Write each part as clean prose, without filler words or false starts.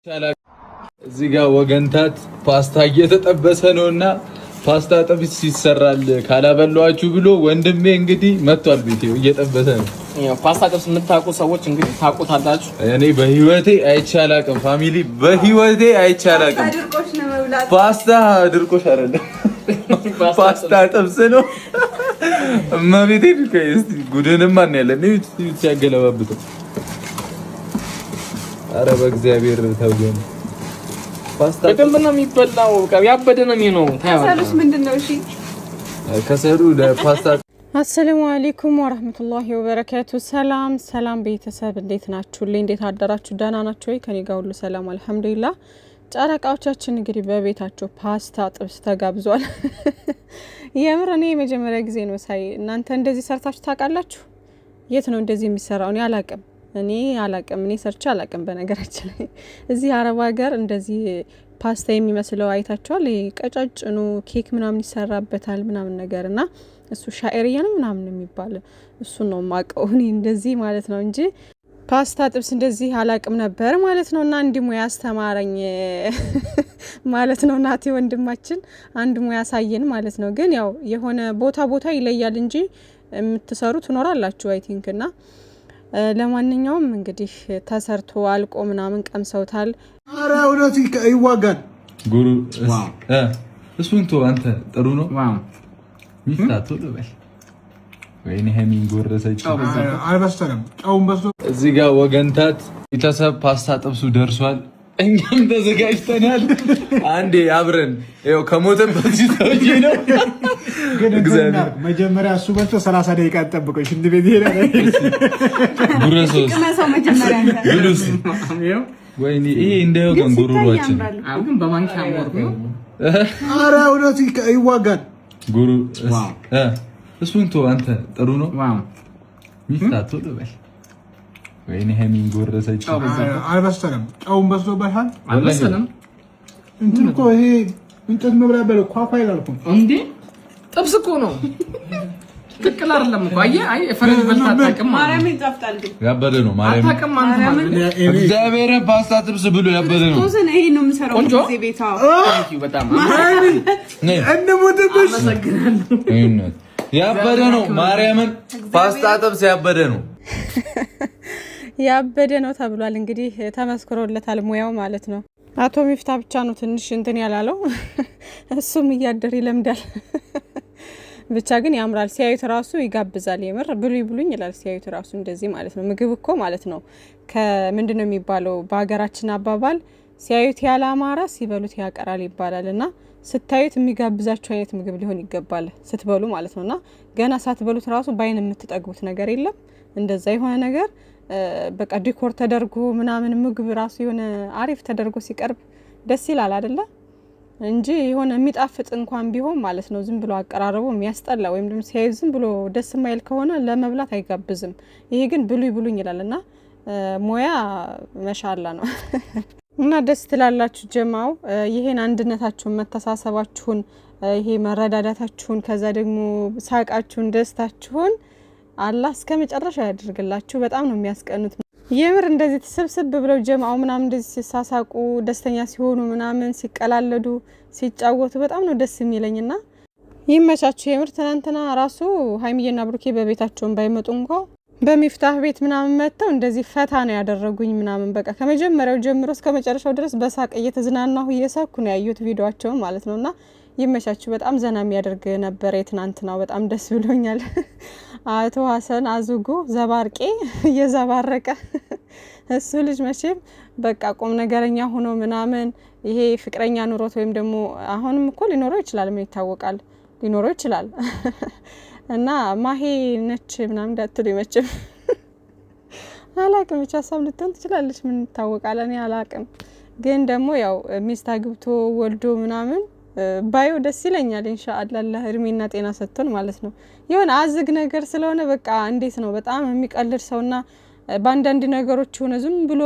እዚህ ጋር ወገንታት ፓስታ እየተጠበሰ ነውና ፓስታ ጥብስ ይሰራል ካላበላችሁ ብሎ ወንድሜ እንግዲህ መጥቷል። ቤቴ እየጠበሰ ነው። ያው ፓስታ ጥብስ የምታውቁ ሰዎች እንግዲህ ታውቁታላችሁ። እኔ በህይወቴ አይቻላቅም ፋሚሊ በህይወቴ አይቻላቅም። ፓስታ ድርቆሽ አይደለም ፓስታ ጥብስ ነው። እማቤቴ ከይስቲ ጉድንም ማን ያለ ነው ሲያገለባብጠው። አረ በእግዚአብሔር ተውገን ፓስታ በደንብ ነው የሚበላው። ያበደ ነው የሚሆነው። ታያለሽ ምንድነው? እሺ ከሰሩ ለፓስታ አሰላሙ አለይኩም ወራህመቱላሂ ወበረካቱ። ሰላም ቤተሰብ እንዴት ናችሁልኝ? እንዴት አደራችሁ? ደህና ናችሁ ወይ? ከኔ ጋር ሁሉ ሰላም አልሐምዱሊላህ። ጨረቃዎቻችን እንግዲህ በቤታቸው ፓስታ ጥብስ ተጋብዟል። የምር እኔ የመጀመሪያ ጊዜ ነው ሳይ። እናንተ እንደዚህ ሰርታችሁ ታውቃላችሁ? የት ነው እንደዚህ የሚሰራው? እኔ አላቅም። እኔ ሰርቼ አላቅም። በነገራችን ላይ እዚህ አረብ ሀገር እንደዚህ ፓስታ የሚመስለው አይታችኋል? ቀጫጭኑ ኬክ ምናምን ይሰራበታል ምናምን ነገርና እሱ ሻኤሪያ ነው ምናምን የሚባል እሱ ነው ማቀው እኔ እንደዚህ ማለት ነው እንጂ ፓስታ ጥብስ እንደዚህ አላቅም ነበር ማለት ነውና እንዲህ ሙያ አስተማረኝ ማለት ነው። ናቲ ወንድማችን አንድ ሙያ ያሳየን ማለት ነው። ግን ያው የሆነ ቦታ ይለያል እንጂ የምትሰሩ ትኖራላችሁ አይ ቲንክና ለማንኛውም እንግዲህ ተሰርቶ አልቆ ምናምን ቀምሰውታል። አረ እውነት ይዋጋል ጉሩ እሱን ቶ አንተ ጥሩ ነው ሚፍታቱ ለበል ወይኔ ሄሚን ጎረሰች አልበሰለም ጫውን በስቶ እዚህ ጋር ወገንታት ቤተሰብ ፓስታ ጥብሱ ደርሷል። እኛም ተዘጋጅተናል። አንዴ አብረን ይኸው ከሞተን በዚህ ሰውዬ ነው። ግን መጀመሪያ እሱ በልቶ 30 ደቂቃ ተጠብቀው ሽንት ቤት ይሄዳል። ጉረሶስ ከመሰው መጀመሪያ ብሉስ ወይኔ ይሄ እንደው ጉሩሯችን አሁን በማንኪያ ወርዶ አረ እውነት ይዋጋል ጉሩ እሱን ቶ አንተ ጥሩ ነው ሚፍታቱ ለበል ወይኔ ሄሚን ጎረሰች አልበሰለም ጫውን በስቶበታል። አልበሰለም እንትን እኮ ይሄ እንጨት መብራት በለው ኳኳ ይላል እኮ እንዴ ጥብስ እኮ ነው። ትክክል አይደለም እኮ አይ ፈረንጅ በልታ አታውቅም። ማርያም ይጣፍጣል ግን ያበደ ነው። ማርያም አታውቅም ማለት እግዚአብሔር ፓስታ ጥብስ ብሎ ያበደ ነው። ቶዘን ይሄ ነው የምሰራው እዚህ ቤታው በጣም እንሞትብሽ አመሰግናለሁ። ያበደ ነው። ማርያምን ፓስታ ጥብስ ያበደ ነው። ያበደ ነው ተብሏል። እንግዲህ ተመስክሮለታል ሙያው ማለት ነው። አቶ ሚፍታ ብቻ ነው ትንሽ እንትን ያላለው እሱም እያደር ይለምዳል። ብቻ ግን ያምራል። ሲያዩት ራሱ ይጋብዛል። የምር ብሉኝ ይላል ሲያዩት ራሱ እንደዚህ ማለት ነው። ምግብ እኮ ማለት ነው ከምንድነው የሚባለው በሀገራችን አባባል ሲያዩት ያላማረ ሲበሉት ያቀራል ይባላልና ስታዩት የሚጋብዛችሁ አይነት ምግብ ሊሆን ይገባል ስትበሉ ማለት ነውና ገና ሳትበሉት ራሱ ባይን የምትጠግቡት ነገር የለም። እንደዛ የሆነ ነገር በቃ ዲኮር ተደርጎ ምናምን ምግብ ራሱ የሆነ አሪፍ ተደርጎ ሲቀርብ ደስ ይላል አይደለ? እንጂ የሆነ የሚጣፍጥ እንኳን ቢሆን ማለት ነው ዝም ብሎ አቀራረቡ የሚያስጠላ ወይም ደግሞ ሲያዩ ዝም ብሎ ደስ የማይል ከሆነ ለመብላት አይጋብዝም። ይሄ ግን ብሉኝ ይላልና ሙያ መሻላ ነው። እና ደስ ትላላችሁ ጀማው ይሄን አንድነታችሁን መተሳሰባችሁን ይሄ መረዳዳታችሁን ከዛ ደግሞ ሳቃችሁን ደስታችሁን አላህ እስከመጨረሻ ያድርግላችሁ። በጣም ነው የሚያስቀኑት የምር እንደዚህ ተሰብስብ ብለው ጀማው ምናምን እንደዚህ ሲሳሳቁ ደስተኛ ሲሆኑ ምናምን ሲቀላለዱ ሲጫወቱ በጣም ነው ደስ የሚለኝና ይመቻችሁ የምር። ትናንትና ራሱ ሀይሚዬና ብሩኬ በቤታቸውን ባይመጡ እንኳን በሚፍታህ ቤት ምናምን መጥተው እንደዚህ ፈታ ነው ያደረጉኝ ምናምን በቃ ከመጀመሪያው ጀምሮ እስከ መጨረሻው ድረስ በሳቅ እየተዝናናሁ እየሳኩ ነው ያዩት ቪዲዮአቸውን ማለት ነውና ይመቻችሁ። በጣም ዘና የሚያደርግ ነበር የትናንትናው። በጣም ደስ ብሎኛል። አቶ ሀሰን አዙጎ ዘባርቄ እየዘባረቀ እሱ ልጅ መቼም በቃ ቁም ነገረኛ ሆኖ ምናምን ይሄ ፍቅረኛ ኑሮት ወይም ደግሞ አሁንም እኮ ሊኖረው ይችላል ምን ይታወቃል ሊኖረው ይችላል እና ማሄ ነች ምናምን እንዳትሉ ይመችም አላቅም ብቻ ሳም ልትሆን ትችላለች ምን ይታወቃል እኔ አላቅም። ግን ደግሞ ያው ሚስት አግብቶ ወልዶ ምናምን ባዩ ደስ ይለኛል። ኢንሻአላህ አላህ እድሜና ጤና ሰጥቶን ማለት ነው። የሆነ አዝግ ነገር ስለሆነ በቃ እንዴት ነው በጣም የሚቀልድ ሰውና በአንዳንድ ነገሮች ሆነ ዝም ብሎ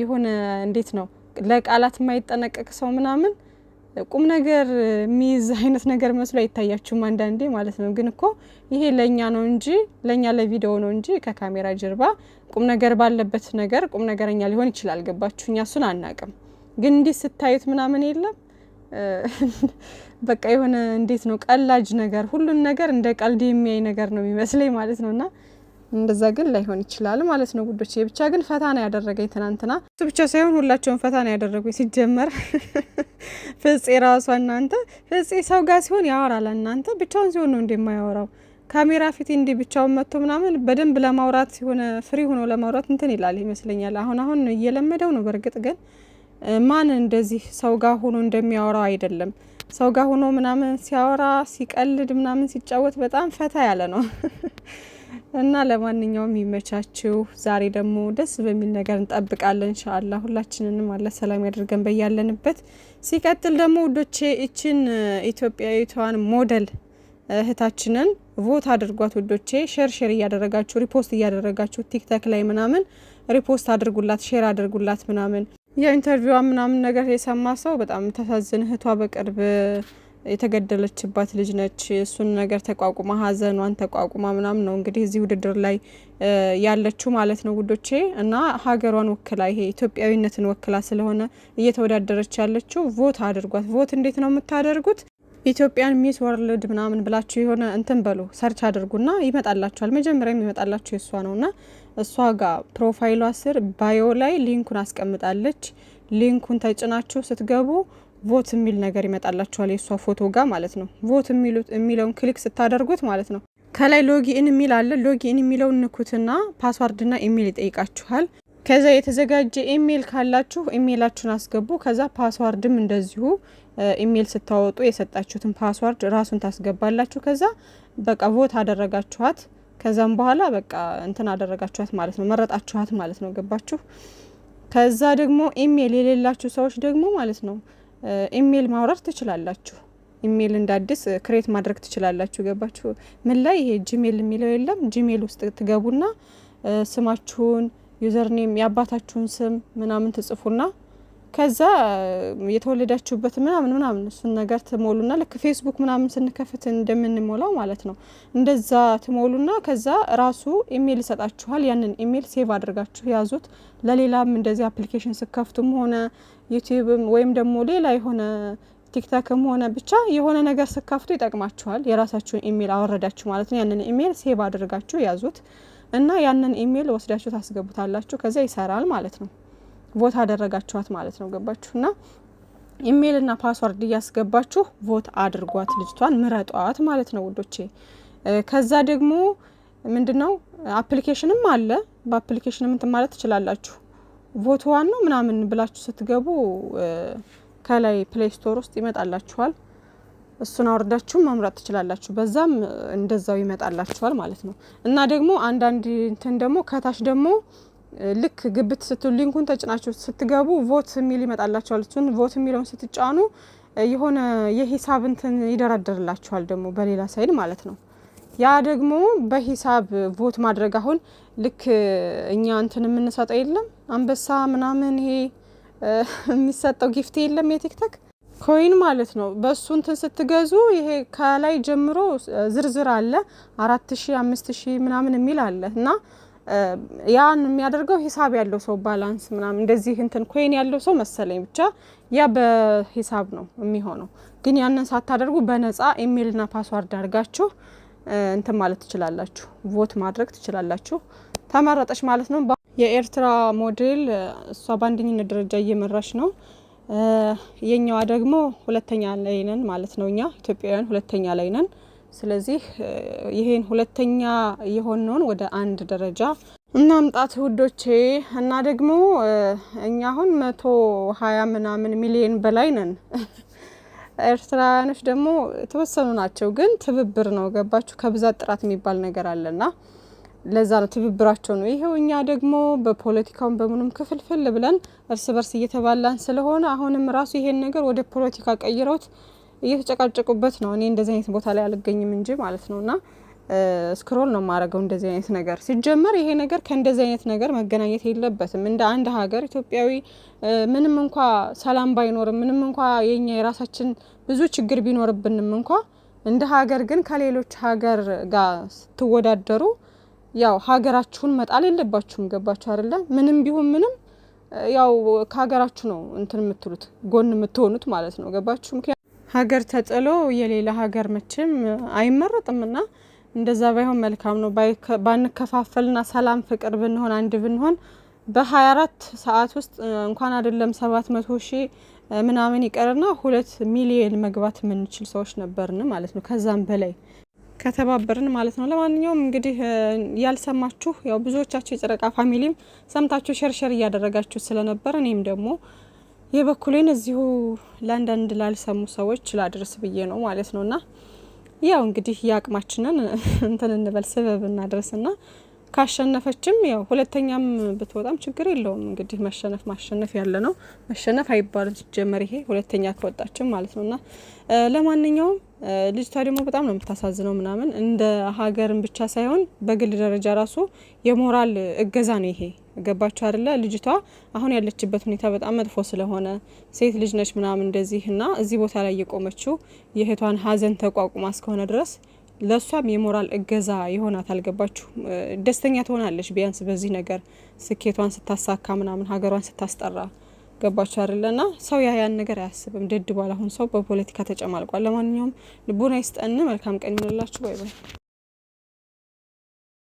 የሆነ እንዴት ነው ለቃላት የማይጠነቀቅ ሰው ምናምን ቁም ነገር ሚዝ አይነት ነገር መስሎ አይታያችሁም አንዳንዴ ማለት ነው። ግን እኮ ይሄ ለኛ ነው እንጂ ለኛ ለቪዲዮ ነው እንጂ ከካሜራ ጀርባ ቁም ነገር ባለበት ነገር ቁም ነገረኛ ሊሆን ይችላል። ገባችሁ? እኛ እሱን አናቅም። ግን እንዲህ ስታዩት ምናምን የለም በቃ የሆነ እንዴት ነው ቀላጅ ነገር ሁሉን ነገር እንደ ቀልድ የሚያይ ነገር ነው የሚመስለኝ ማለት ነውና እንደዛ ግን ላይሆን ይችላል ማለት ነው ጉዶቼ። ብቻ ግን ፈታ ነው ያደረገኝ ትናንትና። እሱ ብቻ ሳይሆን ሁላቸውም ፈታ ነው ያደረጉኝ። ሲጀመር ፍፄ ራሱ እናንተ ፍፄ ሰው ጋር ሲሆን ያወራል። እናንተ ብቻውን ሲሆን ነው እንደማያወራው ካሜራ ፊት እንዲህ ብቻውን መጥቶ ምናምን በደንብ ለማውራት ሲሆነ ፍሪ ሆኖ ለማውራት እንትን ይላል ይመስለኛል። አሁን እየለመደው ነው። በርግጥ ግን ማን እንደዚህ ሰው ጋር ሆኖ እንደሚያወራው አይደለም። ሰው ጋር ሆኖ ምናምን ሲያወራ ሲቀልድ ምናምን ሲጫወት በጣም ፈታ ያለ ነው። እና ለማንኛውም ይመቻችሁ። ዛሬ ደግሞ ደስ በሚል ነገር እንጠብቃለን ኢንሻአላህ። ሁላችንንም አላህ ሰላም ያድርገን በያለንበት። ሲቀጥል ደግሞ ውዶቼ እቺን ኢትዮጵያዊቷን ሞዴል እህታችንን ቮት አድርጓት ውዶቼ። ሼር እያደረጋችሁ ሪፖስት እያደረጋችሁ ቲክቶክ ላይ ምናምን ሪፖስት አድርጉላት፣ ሼር አድርጉላት ምናምን። የኢንተርቪዋ ምናምን ነገር የሰማ ሰው በጣም ተሳዝን። እህቷ በቅርብ የተገደለችባት ልጅ ነች። እሱን ነገር ተቋቁማ ሀዘኗን ተቋቁማ ምናምን ነው እንግዲህ እዚህ ውድድር ላይ ያለችው ማለት ነው ውዶቼ። እና ሀገሯን ወክላ ይሄ ኢትዮጵያዊነትን ወክላ ስለሆነ እየተወዳደረች ያለችው ቮት አድርጓት። ቮት እንዴት ነው የምታደርጉት? ኢትዮጵያን ሚስ ወርልድ ምናምን ብላችሁ የሆነ እንትን በሉ ሰርች አድርጉና ይመጣላችኋል። መጀመሪያ የሚመጣላችሁ የሷ ነውና እሷ ጋር ፕሮፋይሏ ስር ባዮ ላይ ሊንኩን አስቀምጣለች። ሊንኩን ተጭናችሁ ስትገቡ ቮት የሚል ነገር ይመጣላችኋል የሷ ፎቶ ጋር ማለት ነው። ቮት የሚለውን ክሊክ ስታደርጉት ማለት ነው ከላይ ሎጊኢን የሚል አለ። ሎጊኢን የሚለውን ንኩትና ፓስዋርድና ኢሜል ይጠይቃችኋል። ከዛ የተዘጋጀ ኢሜል ካላችሁ ኢሜላችሁን አስገቡ። ከዛ ፓስዋርድም እንደዚሁ ኢሜል ስታወጡ የሰጣችሁትን ፓስዋርድ ራሱን ታስገባላችሁ። ከዛ በቃ ቮት አደረጋችኋት። ከዛም በኋላ በቃ እንትን አደረጋችኋት ማለት ነው፣ መረጣችኋት ማለት ነው። ገባችሁ? ከዛ ደግሞ ኢሜል የሌላችሁ ሰዎች ደግሞ ማለት ነው ኢሜል ማውረድ ትችላላችሁ። ኢሜል እንደ አዲስ ክሬት ማድረግ ትችላላችሁ። ገባችሁ? ምን ላይ ይሄ ጂሜል የሚለው የለም። ጂሜል ውስጥ ትገቡና ስማችሁን ዩዘርኔም የአባታችሁን ስም ምናምን ትጽፉና ከዛ የተወለዳችሁበት ምናምን እሱን ነገር ትሞሉና ልክ ፌስቡክ ምናምን ስንከፍት እንደምንሞላው ማለት ነው እንደዛ ትሞሉና ከዛ ራሱ ኢሜል ይሰጣችኋል። ያንን ኢሜል ሴቭ አድርጋችሁ ያዙት። ለሌላም እንደዚህ አፕሊኬሽን ስከፍቱም ሆነ ዩቲዩብም ወይም ደግሞ ሌላ የሆነ ቲክቶክም ሆነ ብቻ የሆነ ነገር ስከፍቱ ይጠቅማችኋል። የራሳችሁን ኢሜል አወረዳችሁ ማለት ነው። ያንን ኢሜል ሴቭ አድርጋችሁ ያዙት እና ያንን ኢሜል ወስዳችሁ ታስገቡታላችሁ። ከዛ ይሰራል ማለት ነው። ቮት አደረጋችኋት ማለት ነው። ገባችሁና ኢሜልና ፓስዋርድ እያስገባችሁ ቮት አድርጓት፣ ልጅቷን ምረጧት ማለት ነው ውዶቼ። ከዛ ደግሞ ምንድነው አፕሊኬሽንም አለ። በአፕሊኬሽንም እንትን ማለት ትችላላችሁ። ቮት ዋን ነው ምናምን ብላችሁ ስትገቡ ከላይ ፕሌይ ስቶር ውስጥ ይመጣላችኋል። እሱን አውርዳችሁ መምረጥ ትችላላችሁ። በዛም እንደዛው ይመጣላችኋል ማለት ነው። እና ደግሞ አንዳንድ እንትን ደግሞ ከታች ደግሞ ልክ ግብት ስትሉ ሊንኩን ተጭናችሁ ስትገቡ ቮት የሚል ይመጣላችኋል። እሱን ቮት የሚለውን ስትጫኑ የሆነ የሂሳብ እንትን ይደረደርላችኋል ደግሞ በሌላ ሳይድ ማለት ነው። ያ ደግሞ በሂሳብ ቮት ማድረግ አሁን ልክ እኛ እንትን የምንሰጠው የለም አንበሳ ምናምን ይሄ የሚሰጠው ጊፍት የለም የቲክቶክ ኮይን ማለት ነው። በሱ እንትን ስትገዙ ይሄ ከላይ ጀምሮ ዝርዝር አለ 4000 5000 ምናምን የሚል አለ እና ያን የሚያደርገው ሂሳብ ያለው ሰው ባላንስ ምናምን እንደዚህ እንትን ኮይን ያለው ሰው መሰለኝ ብቻ ያ በሂሳብ ነው የሚሆነው። ግን ያንን ሳታደርጉ በነፃ ኢሜልና ፓስዋርድ አድርጋችሁ እንትን ማለት ትችላላችሁ፣ ቮት ማድረግ ትችላላችሁ። ተመረጠች ማለት ነው። የኤርትራ ሞዴል እሷ በአንደኝነት ደረጃ እየመራች ነው። የኛዋ ደግሞ ሁለተኛ ላይ ነን ማለት ነው። እኛ ኢትዮጵያውያን ሁለተኛ ላይ ነን። ስለዚህ ይሄን ሁለተኛ የሆነውን ወደ አንድ ደረጃ እናምጣት ውዶቼ። እና ደግሞ እኛ አሁን 120 ምናምን ሚሊዮን በላይ ነን። ኤርትራውያኖች ደግሞ ተወሰኑ ናቸው፣ ግን ትብብር ነው። ገባችሁ? ከብዛት ጥራት የሚባል ነገር አለና ለዛ ነው ትብብራቸው ነው። ይሄው እኛ ደግሞ በፖለቲካውን በምንም ክፍልፍል ብለን እርስ በርስ እየተባላን ስለሆነ አሁንም ራሱ ይሄን ነገር ወደ ፖለቲካ ቀይረውት እየተጨቃጨቁበት ነው። እኔ እንደዚህ አይነት ቦታ ላይ አልገኝም እንጂ ማለት ነውና ስክሮል ነው ማረገው እንደዚህ አይነት ነገር። ሲጀመር ይሄ ነገር ከእንደዚህ አይነት ነገር መገናኘት የለበትም። እንደ አንድ ሀገር ኢትዮጵያዊ ምንም እንኳ ሰላም ባይኖርም ምንም እንኳ የኛ የራሳችን ብዙ ችግር ቢኖርብንም እንኳ እንደ ሀገር ግን ከሌሎች ሀገር ጋር ስትወዳደሩ ያው ሀገራችሁን መጣል የለባችሁም። ገባችሁ አይደለ? ምንም ቢሆን ምንም ያው ከሀገራችሁ ነው እንትን የምትሉት ጎን የምትሆኑት ማለት ነው። ገባችሁ? ምክንያቱም ሀገር ተጥሎ የሌላ ሀገር መቼም አይመረጥምና እንደዛ ባይሆን መልካም ነው። ባንከፋፈልና ሰላም ፍቅር ብንሆን አንድ ብንሆን በ24 ሰዓት ውስጥ እንኳን አይደለም 700 ሺህ ምናምን ይቀርና 2 ሚሊዮን መግባት የምንችል ሰዎች ነበርን ማለት ነው። ከዛም በላይ ከተባበርን ማለት ነው። ለማንኛውም እንግዲህ ያልሰማችሁ ያው ብዙዎቻችሁ የጨረቃ ፋሚሊም ሰምታችሁ ሸርሸር እያደረጋችሁ ስለነበር እኔም ደግሞ የበኩሌን እዚሁ ለአንዳንድ ላልሰሙ ሰዎች ላድርስ ብዬ ነው ማለት ነውና ያው እንግዲህ ያቅማችንን እንትን እንበል ስበብ እናድርስና ካሸነፈችም ያው ሁለተኛም ብትወጣም ችግር የለውም። እንግዲህ መሸነፍ ማሸነፍ ያለ ነው። መሸነፍ አይባልም ሲጀመር ይሄ ሁለተኛ ከወጣችም ማለት ነውና ለማንኛውም ልጅቷ ደግሞ በጣም ነው የምታሳዝነው ምናምን እንደ ሀገርን ብቻ ሳይሆን በግል ደረጃ ራሱ የሞራል እገዛ ነው ይሄ። ገባችሁ አይደለ? ልጅቷ አሁን ያለችበት ሁኔታ በጣም መጥፎ ስለሆነ ሴት ልጅ ነች ምናምን እንደዚህና እዚህ ቦታ ላይ የቆመችው የእህቷን ሀዘን ተቋቁማ እስከሆነ ድረስ ለሷም የሞራል እገዛ ይሆናት። አልገባችሁ? ደስተኛ ትሆናለች ቢያንስ በዚህ ነገር ስኬቷን ስታሳካ ምናምን ሀገሯን ስታስጠራ። ገባችሁ አይደለና ሰው ያን ነገር አያስብም። ደድቧል። አሁን ሰው በፖለቲካ ተጨማልቋል። ለማንኛውም ልቦና ይስጠን። መልካም ቀን ይሁንላችሁ። ባይ ባይ።